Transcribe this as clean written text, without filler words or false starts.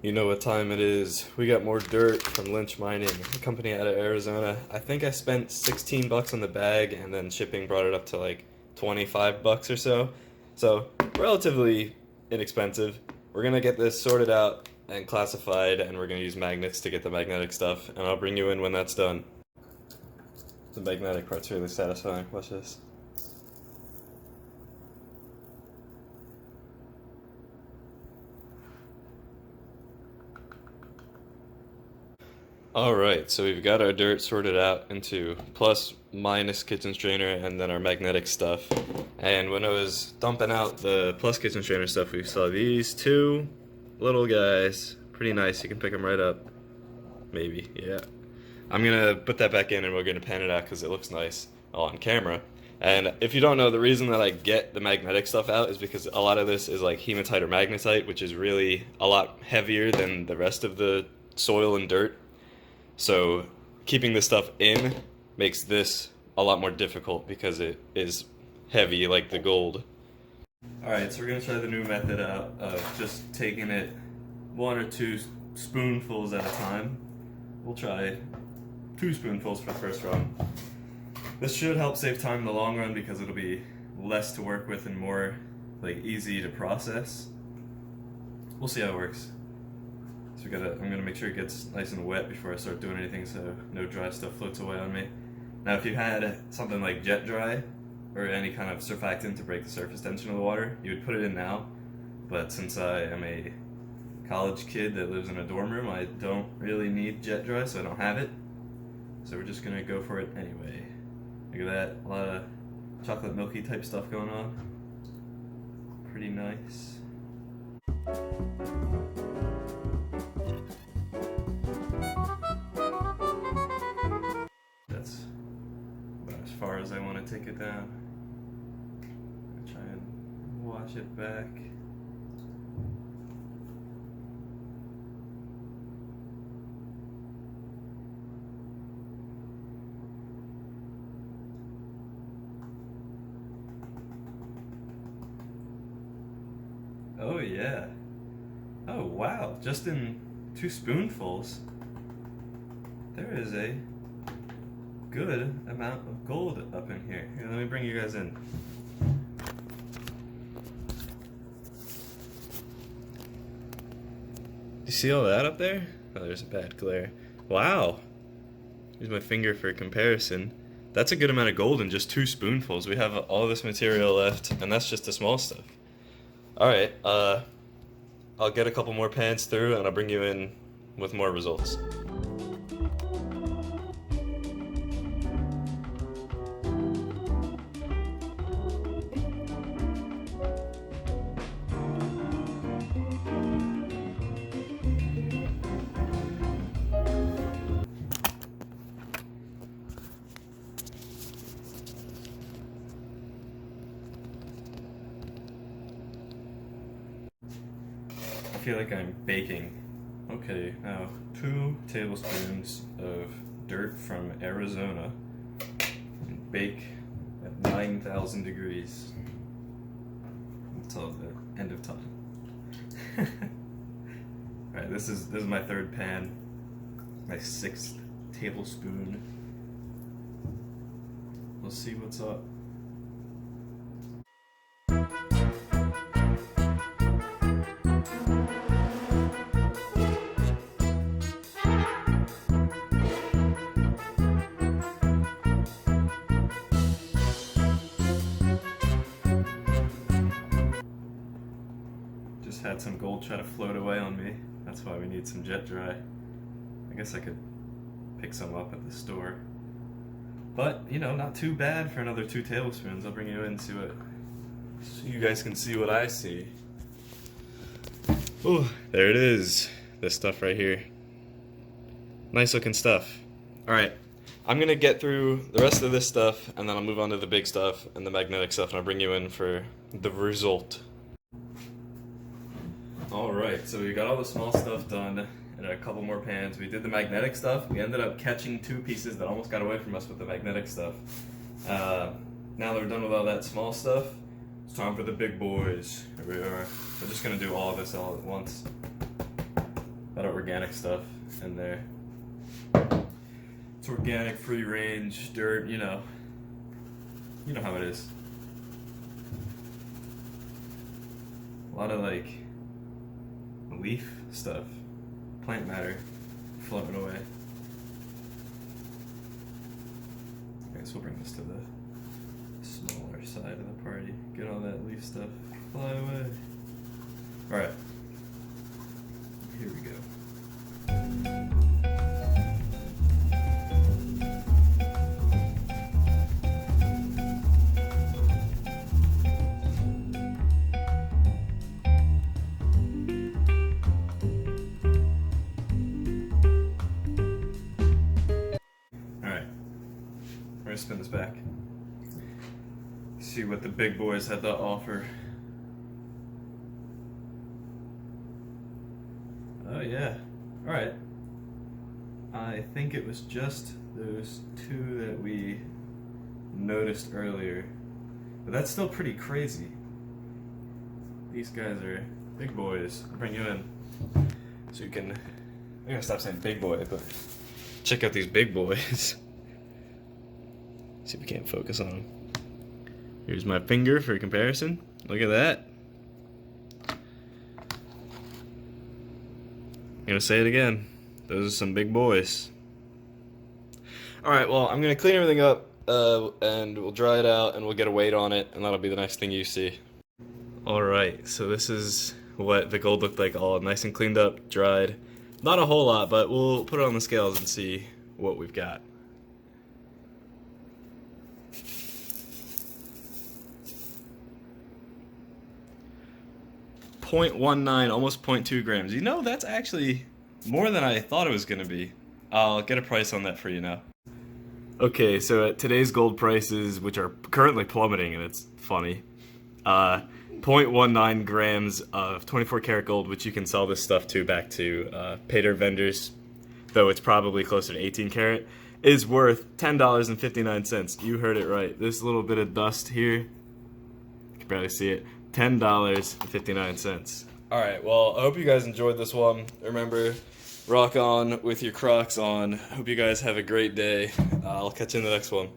You know what time it is. We got more dirt from Lynch Mining, a company out of Arizona. I think I spent 16 bucks on the bag and then shipping brought it up to like 25 bucks or so. So, relatively inexpensive. We're gonna get this sorted out and classified, and we're gonna use magnets to get the magnetic stuff, and I'll bring you in when that's done. The magnetic part's really satisfying. Watch this. Alright, so we've got our dirt sorted out into plus, minus kitchen strainer, and then our magnetic stuff. And when I was dumping out the plus kitchen strainer stuff, we saw these two little guys. Pretty nice, you can pick them right up. Maybe, yeah. I'm gonna put that back in and we're gonna pan it out because it looks nice on camera. And if you don't know, the reason that I get the magnetic stuff out is because a lot of this is like hematite or magnetite, which is really a lot heavier than the rest of the soil and dirt. So keeping this stuff in makes this a lot more difficult because it is heavy like the gold. Alright, so we're going to try the new method out of just taking it 1 or 2 spoonfuls at a time. We'll try 2 spoonfuls for the first run. This should help save time in the long run because it'll be less to work with and more like easy to process. We'll see how it works. So I'm gonna make sure it gets nice and wet before I start doing anything so no dry stuff floats away on me. Now if you had something like jet dry or any kind of surfactant to break the surface tension of the water, you would put it in now. But since I am a college kid that lives in a dorm room, I don't really need jet dry, so I don't have it. So we're just gonna go for it anyway. Look at that, a lot of chocolate milky type stuff going on. Pretty nice. As far as I want to take it down. Try and wash it back. Oh yeah. Oh wow, just in 2 spoonfuls there is a good amount of gold up in here. Here, let me bring you guys in. You see all that up there? Oh, there's a bad glare. Wow. Use my finger for comparison. That's a good amount of gold in just 2 spoonfuls. We have all this material left, and that's just the small stuff. Alright, I'll get a couple more pans through, and I'll bring you in with more results. I feel like I'm baking. Okay, now 2 tablespoons of dirt from Arizona and bake at 9,000 degrees until the end of time. Alright, this is my 3rd pan, my 6th tablespoon. We'll see what's up. Had some gold try to float away on me. That's why we need some jet dry. I guess I could pick some up at the store. But, you know, not too bad for another 2 tablespoons. I'll bring you into it so you guys can see what I see. Oh, there it is. This stuff right here. Nice looking stuff. Alright, I'm gonna get through the rest of this stuff and then I'll move on to the big stuff and the magnetic stuff and I'll bring you in for the result. Alright, so we got all the small stuff done and a couple more pans. We did the magnetic stuff. We ended up catching 2 pieces that almost got away from us with the magnetic stuff. Now that we're done with all that small stuff, it's time for the big boys. Here we are. We're just going to do all of this all at once. organic stuff in there. It's organic, free range, dirt, you know how it is. A lot of like leaf stuff, plant matter floating away. Okay, so we'll bring this to the smaller side of the party. Get all that leaf stuff, fly away. Alright, here we go. Alright, we're gonna spin this back. See what the big boys had to offer. Oh yeah. Alright. I think it was just those two that we noticed earlier. But that's still pretty crazy. These guys are big boys. I'll bring you in. So you can... I'm gonna stop saying big boy, but check out these big boys. See if we can't focus on them. Here's my finger for comparison. Look at that. I'm gonna say it again. Those are some big boys. Alright, well, I'm gonna clean everything up and we'll dry it out and we'll get a weight on it, and that'll be the next thing you see. Alright, so this is what the gold looked like, all nice and cleaned up, dried. Not a whole lot, but we'll put it on the scales and see what we've got. 0.19, almost 0.2 grams. You know, that's actually more than I thought it was going to be. I'll get a price on that for you now. Okay, so at today's gold prices, which are currently plummeting, and it's funny, 0.19 grams of 24 karat gold, which you can sell this stuff to back to Paydirt vendors, though it's probably closer to 18 karat, is worth $10.59. You heard it right. This little bit of dust here, you can barely see it, $10.59. Alright, well, I hope you guys enjoyed this one. Remember, rock on with your Crocs on. Hope you guys have a great day. I'll catch you in the next one.